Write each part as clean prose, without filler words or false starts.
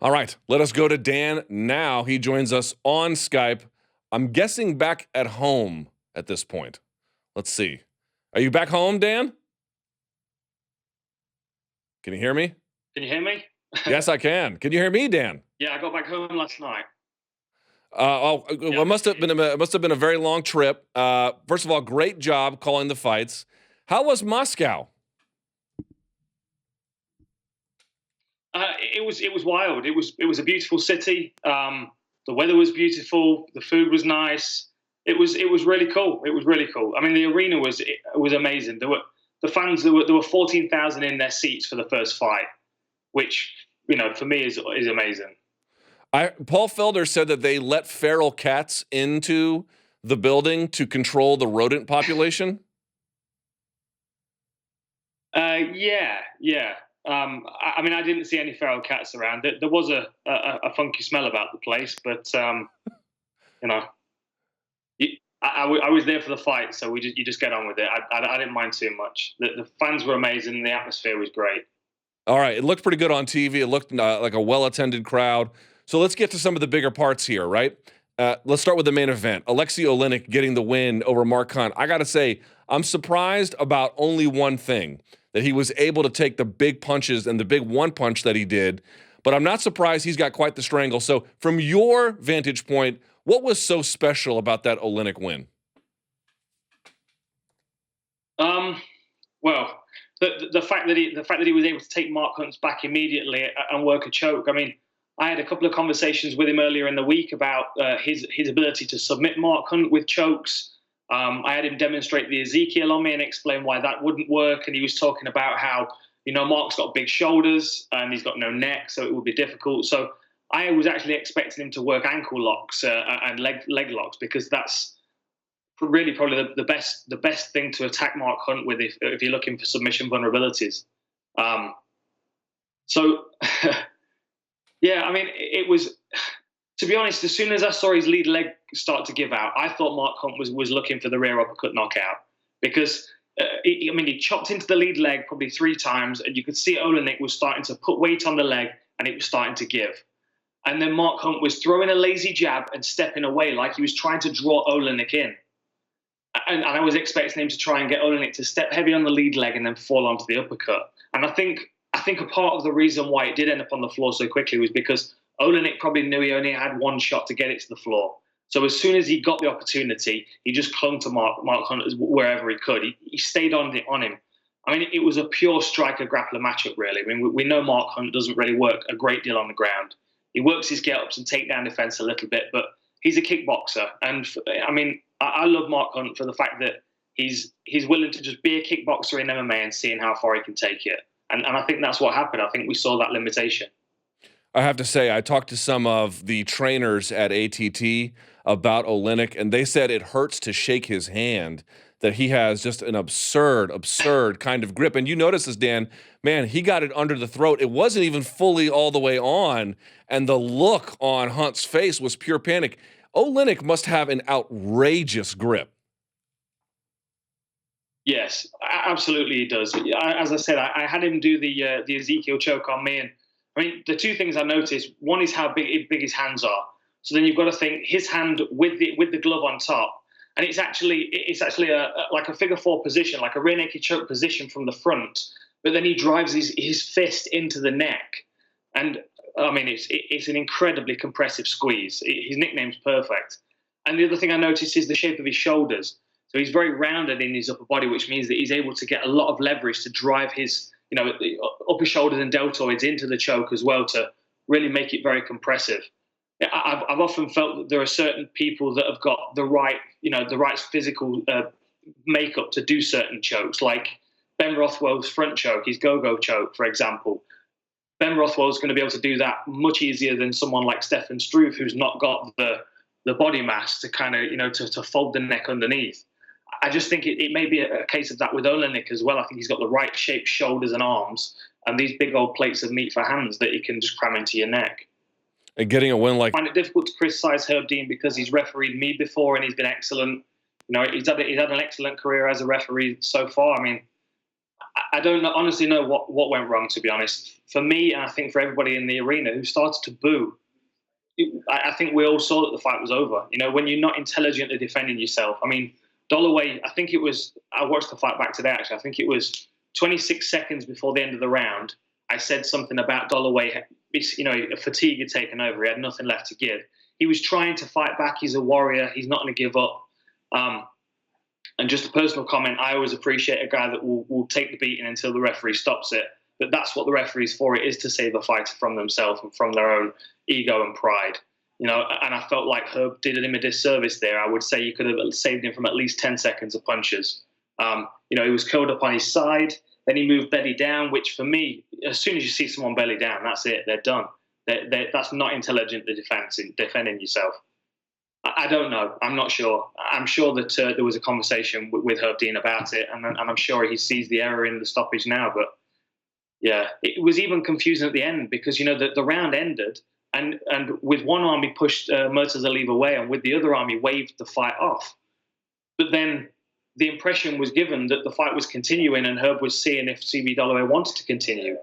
All right, let us go to Dan now. He joins us on Skype. I'm guessing back at home at this point. Let's see. Are you back home, Dan? Can you hear me? Can you hear me? Yes, I can. Can you hear me, Dan? Yeah, I got back home last night. It must have been a very long trip. First of all, great job calling the fights. How was Moscow? It was wild. It was a beautiful city. The weather was beautiful. The food was nice. It was really cool. It was really cool. I mean, the arena was amazing. There were 14,000 in their seats for the first fight, which for me is amazing. Paul Felder said that they let feral cats into the building to control the rodent population. Yeah. I mean, I didn't see any feral cats around. There was a funky smell about the place, but I was there for the fight, so you just get on with it. I didn't mind too much. The fans were amazing. The atmosphere was great. All right, it looked pretty good on TV. It looked like a well-attended crowd. So let's get to some of the bigger parts here, right? Let's start with the main event. Aleksei Oleinik getting the win over Mark Hunt. I got to say, I'm surprised about only one thing, that he was able to take the big punches and the big one punch that he did. But I'm not surprised he's got quite the strangle. So from your vantage point, what was so special about that Olynyk win? Well, the fact that he was able to take Mark Hunt's back immediately and work a choke. I mean, I had a couple of conversations with him earlier in the week about his ability to submit Mark Hunt with chokes. I had him demonstrate the Ezekiel on me and explain why that wouldn't work. And he was talking about how, Mark's got big shoulders and he's got no neck, so it would be difficult. So I was actually expecting him to work ankle locks and leg locks, because that's really probably the best thing to attack Mark Hunt with if you're looking for submission vulnerabilities. Yeah, I mean, it was, to be honest, as soon as I saw his lead leg start to give out, I thought Mark Hunt was looking for the rear uppercut knockout, because he chopped into the lead leg probably 3 times, and you could see Olynyk was starting to put weight on the leg, and it was starting to give. And then Mark Hunt was throwing a lazy jab and stepping away like he was trying to draw Olynyk in. And I was expecting him to try and get Olynyk to step heavy on the lead leg and then fall onto the uppercut. And I think a part of the reason why it did end up on the floor so quickly was because Olynyk probably knew he only had one shot to get it to the floor. So as soon as he got the opportunity, he just clung to Mark Hunt wherever he could. He stayed on him. I mean, it was a pure striker-grappler matchup, really. I mean, we know Mark Hunt doesn't really work a great deal on the ground. He works his get-ups and takedown defense a little bit, but he's a kickboxer. And, I mean, I love Mark Hunt for the fact that he's willing to just be a kickboxer in MMA and seeing how far he can take it. And I think that's what happened. I think we saw that limitation. I have to say, I talked to some of the trainers at ATT about Olynyk, and they said it hurts to shake his hand, that he has just an absurd kind of grip. And you notice this, Dan, man, he got it under the throat. It wasn't even fully all the way on, and the look on Hunt's face was pure panic. Olynyk must have an outrageous grip. Yes, absolutely he does. As I said, I had him do the Ezekiel choke on me, and I mean, the 2 things I noticed, one is how big his hands are. So then you've got to think his hand with the glove on top, and it's actually like a figure 4 position, like a rear naked choke position from the front. But then he drives his fist into the neck, and I mean, it's an incredibly compressive squeeze. His nickname's perfect. And the other thing I noticed is the shape of his shoulders. So he's very rounded in his upper body, which means that he's able to get a lot of leverage to drive his, the upper shoulders and deltoids into the choke as well, to really make it very compressive. I've often felt that there are certain people that have got the right physical makeup to do certain chokes, like Ben Rothwell's front choke, his go-go choke, for example. Ben Rothwell's going to be able to do that much easier than someone like Stefan Struve, who's not got the body mass to kind of, to fold the neck underneath. I just think it may be a case of that with Olynyk as well. I think he's got the right shaped shoulders and arms, and these big old plates of meat for hands that he can just cram into your neck. And getting a win like... I find it difficult to criticize Herb Dean because he's refereed me before and he's been excellent. He's had an excellent career as a referee so far. I mean, I don't honestly know what went wrong, to be honest. For me, and I think for everybody in the arena who started to boo, I think we all saw that the fight was over. When you're not intelligently defending yourself. I mean, Dolloway, I watched the fight back today, actually. I think it was 26 seconds before the end of the round. I said something about Dolloway, a fatigue had taken over. He had nothing left to give. He was trying to fight back. He's a warrior. He's not going to give up. And just a personal comment, I always appreciate a guy that will take the beating until the referee stops it. But that's what the referee's for. It is to save a fighter from themselves and from their own ego and pride. And I felt like Herb did him a disservice there. I would say you could have saved him from at least 10 seconds of punches. He was curled up on his side. Then he moved belly down, which for me, as soon as you see someone belly down, that's it. They're done. That's not intelligent defending yourself. I don't know. I'm not sure. I'm sure that there was a conversation with Herb Dean about it, and I'm sure he sees the error in the stoppage now. But yeah, it was even confusing at the end because the round ended, and with one arm he pushed Murtazaliev away, and with the other arm he waved the fight off. But then the impression was given that the fight was continuing, and Herb was seeing if Dolloway wanted to continue.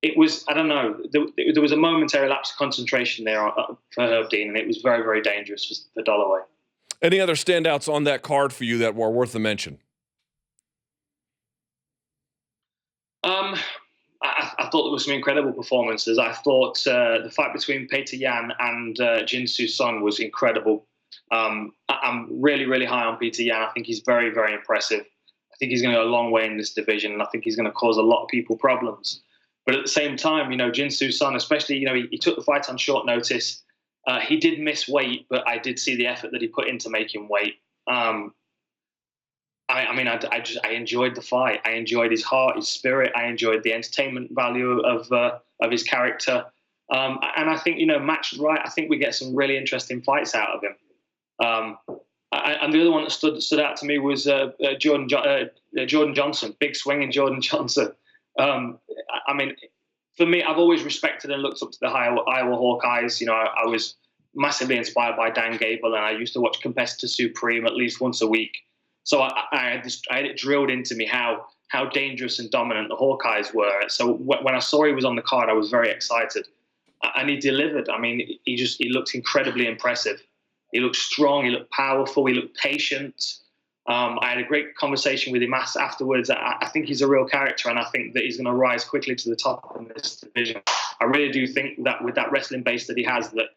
It was, I don't know, there was a momentary lapse of concentration there for Herb Dean, and it was very, very dangerous for Dolloway. Any other standouts on that card for you that were worth a mention? I thought there were some incredible performances. I thought the fight between Petr Yan and Jin-Soo Son was incredible. I'm really, really high on Petr Yan. I think he's very, very impressive. I think he's going to go a long way in this division, and I think he's going to cause a lot of people problems. But at the same time, Jin-Soo Son, especially, he took the fight on short notice. He did miss weight, but I did see the effort that he put into making weight. I enjoyed the fight. I enjoyed his heart, his spirit. I enjoyed the entertainment value of his character. And I think, matched right, I think we get some really interesting fights out of him. And the other one that stood out to me was Jordan Johnson, big swinging Jordan Johnson. For me, I've always respected and looked up to the Iowa Hawkeyes. I was massively inspired by Dan Gable, and I used to watch Competitor Supreme at least once a week. So I had it drilled into me how dangerous and dominant the Hawkeyes were. So when I saw he was on the card, I was very excited, and he delivered. He looked incredibly impressive. He looked strong. He looked powerful. He looked patient. I had a great conversation with him afterwards. I think he's a real character, and I think that he's going to rise quickly to the top in this division. I really do think that with that wrestling base that he has, that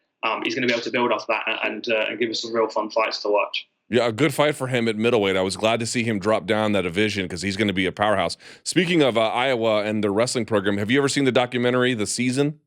he's going to be able to build off that and give us some real fun fights to watch. Yeah, a good fight for him at middleweight. I was glad to see him drop down that division because he's going to be a powerhouse. Speaking of Iowa and their wrestling program, have you ever seen the documentary, The Season?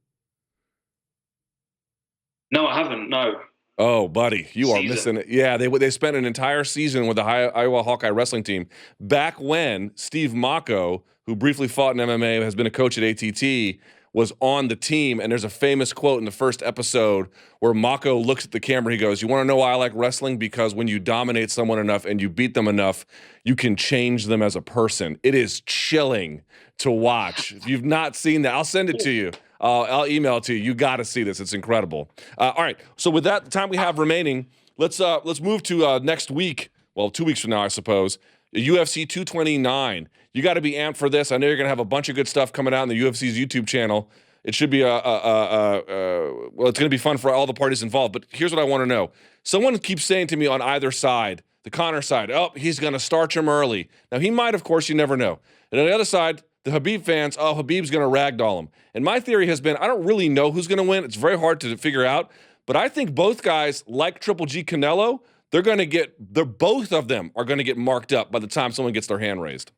No, I haven't, no. Oh, buddy, you are missing it. Yeah, they spent an entire season with the Iowa Hawkeye wrestling team back when Steve Mocco, who briefly fought in MMA, has been a coach at ATT, was on the team. And there's a famous quote in the first episode where Mocco looks at the camera. He goes, "You want to know why I like wrestling? Because when you dominate someone enough and you beat them enough, you can change them as a person." It is chilling to watch. If you've not seen that, I'll send it to you. I'll email it to you. You got to see this. It's incredible. All right. So with that time we have remaining, let's move to next week. Well, 2 weeks from now, I suppose. UFC 229. You got to be amped for this. I know you're going to have a bunch of good stuff coming out on the UFC's YouTube channel. It should be well, it's going to be fun for all the parties involved. But here's what I want to know. Someone keeps saying to me on either side, the Conor side, oh, he's going to starch him early. Now, he might, of course, you never know. And on the other side, the Khabib fans, oh, Khabib's going to ragdoll him. And my theory has been, I don't really know who's going to win. It's very hard to figure out. But I think both guys, like Triple G Canelo, both of them are going to get marked up by the time someone gets their hand raised.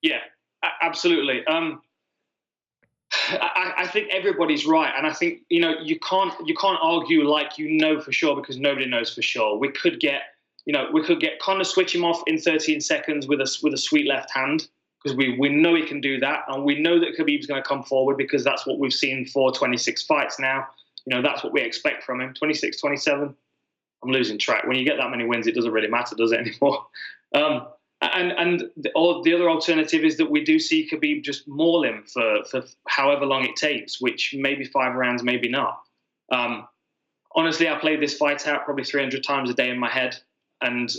Yeah, absolutely. I think everybody's right, and I think you can't argue like for sure because nobody knows for sure. We could get Conor switch him off in 13 seconds with a sweet left hand because we know he can do that, and we know that Khabib's going to come forward because that's what we've seen for 26 fights now. That's what we expect from him. 26, 27. I'm losing track. When you get that many wins, it doesn't really matter, does it anymore? And the other alternative is that we do see Khabib just maul him for however long it takes, which maybe 5 rounds, maybe not. Honestly, I played this fight out probably 300 times a day in my head, and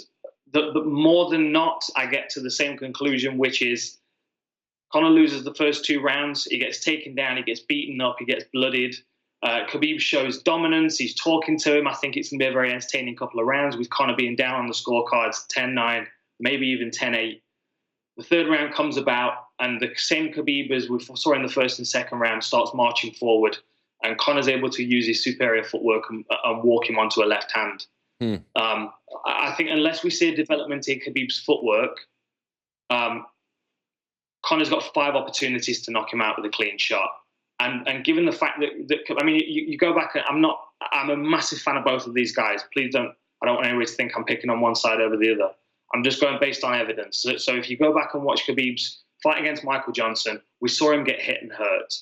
the more than not, I get to the same conclusion, which is Conor loses the first 2 rounds. He gets taken down. He gets beaten up. He gets bloodied. Khabib shows dominance. He's talking to him. I think it's going to be a very entertaining couple of rounds with Conor being down on the scorecards 10-9, maybe even 10-8. The 3rd round comes about, and the same Khabib as we saw in the 1st and 2nd round starts marching forward, and Conor's able to use his superior footwork and walk him onto a left hand. I think unless we see a development in Khabib's footwork, Conor's got 5 opportunities to knock him out with a clean shot. And given the fact that I mean, you go back, I'm a massive fan of both of these guys. I don't want anyone to think I'm picking on one side over the other. I'm just going based on evidence. So if you go back and watch Khabib's fight against Michael Johnson, we saw him get hit and hurt.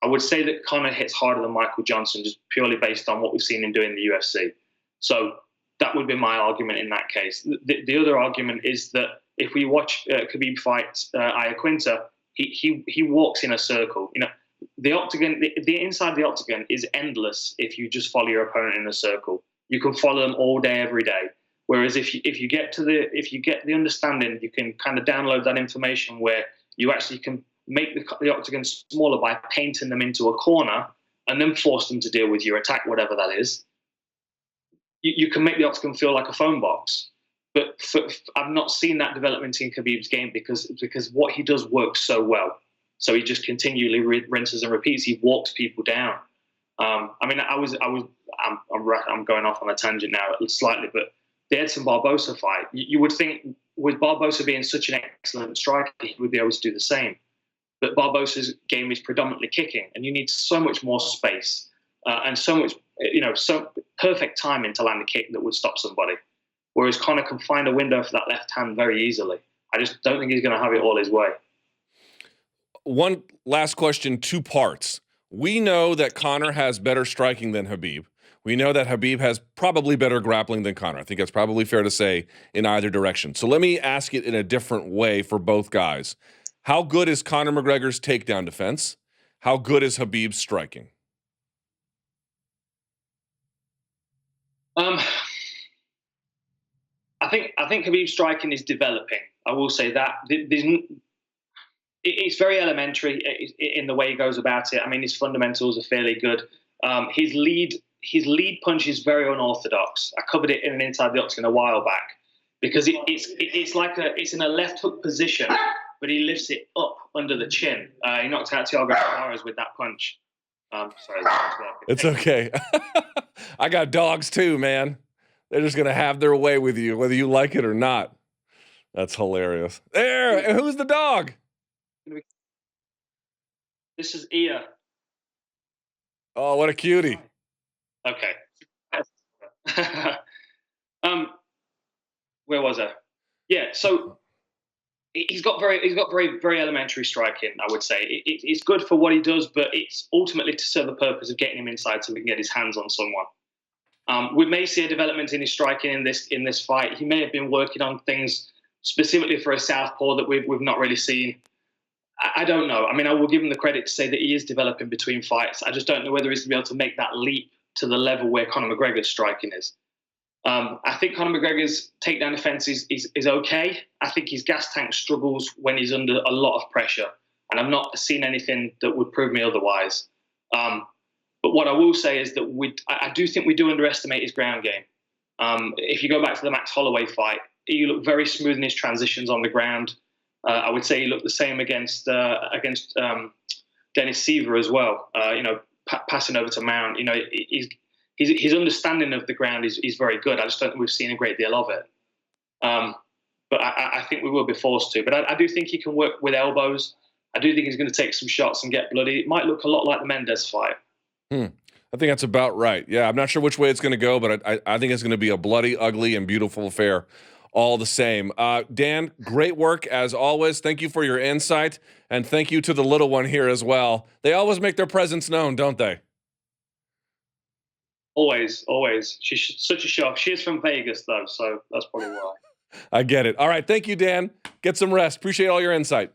I would say that Conor hits harder than Michael Johnson, just purely based on what we've seen him do in the UFC. So that would be my argument in that case. The other argument is that if we watch Khabib fight Iaquinta, he walks in a circle. You know, the octagon, the inside the octagon is endless if you just follow your opponent in a circle. You can follow them all day, every day. Whereas if you get the understanding, you can kind of download that information where you actually can make the octagon smaller by painting them into a corner and then force them to deal with your attack, whatever that is. You can make the octagon feel like a phone box. But I've not seen that development in Khabib's game because what he does works so well. So he just continually rinses and repeats. He walks people down. I mean, I'm going off on a tangent now slightly, but the Edson Barbosa fight, you would think with Barbosa being such an excellent striker, he would be able to do the same. But Barbosa's game is predominantly kicking, and you need so much more space and so much, so perfect timing to land a kick that would stop somebody. Whereas Conor can find a window for that left hand very easily. I just don't think he's going to have it all his way. One last question, 2 parts. We know that Conor has better striking than Khabib. We know that Khabib has probably better grappling than Conor. I think that's probably fair to say in either direction. So let me ask it in a different way for both guys. How good is Conor McGregor's takedown defense? How good is Khabib's striking? I think Khabib's striking is developing. I will say that. It's very elementary in the way he goes about it. I mean, his fundamentals are fairly good. His lead punch is very unorthodox. I covered it in an Inside the Octagon a while back because it's in a left hook position, but he lifts it up under the chin. He knocked out Thiago Tavares with that punch. Sorry, it's okay. I got dogs too, man. They're just gonna have their way with you, whether you like it or not. That's hilarious. There, who's the dog? This is Ia. Oh, what a cutie. Okay. Where was I? Yeah, so he's got very elementary striking, I would say. It's good for what he does, but it's ultimately to serve the purpose of getting him inside so we can get his hands on someone. We may see a development in his striking in this fight. He may have been working on things specifically for a southpaw that we've not really seen. I don't know. I mean, I will give him the credit to say that he is developing between fights. I just don't know whether he's going to be able to make that leap to the level where Conor McGregor's striking is. I think Conor McGregor's takedown defense is okay. I think his gas tank struggles when he's under a lot of pressure, and I've not seen anything that would prove me otherwise. But what I will say is that I do think we do underestimate his ground game. If you go back to the Max Holloway fight, he looked very smooth in his transitions on the ground. I would say he looked the same against Dennis Siver as well. Passing over to Mount. His understanding of the ground is very good. I just don't think we've seen a great deal of it. But I think we will be forced to. But I do think he can work with elbows. I do think he's going to take some shots and get bloody. It might look a lot like the Mendes fight. I think that's about right. Yeah, I'm not sure which way it's going to go, but I think it's going to be a bloody, ugly, and beautiful affair all the same. Dan, great work as always. Thank you for your insight, and thank you to the little one here as well. They always make their presence known, don't they? Always, always. She's such a shock. She is from Vegas, though, so that's probably why. I get it. All right, thank you, Dan. Get some rest. Appreciate all your insight.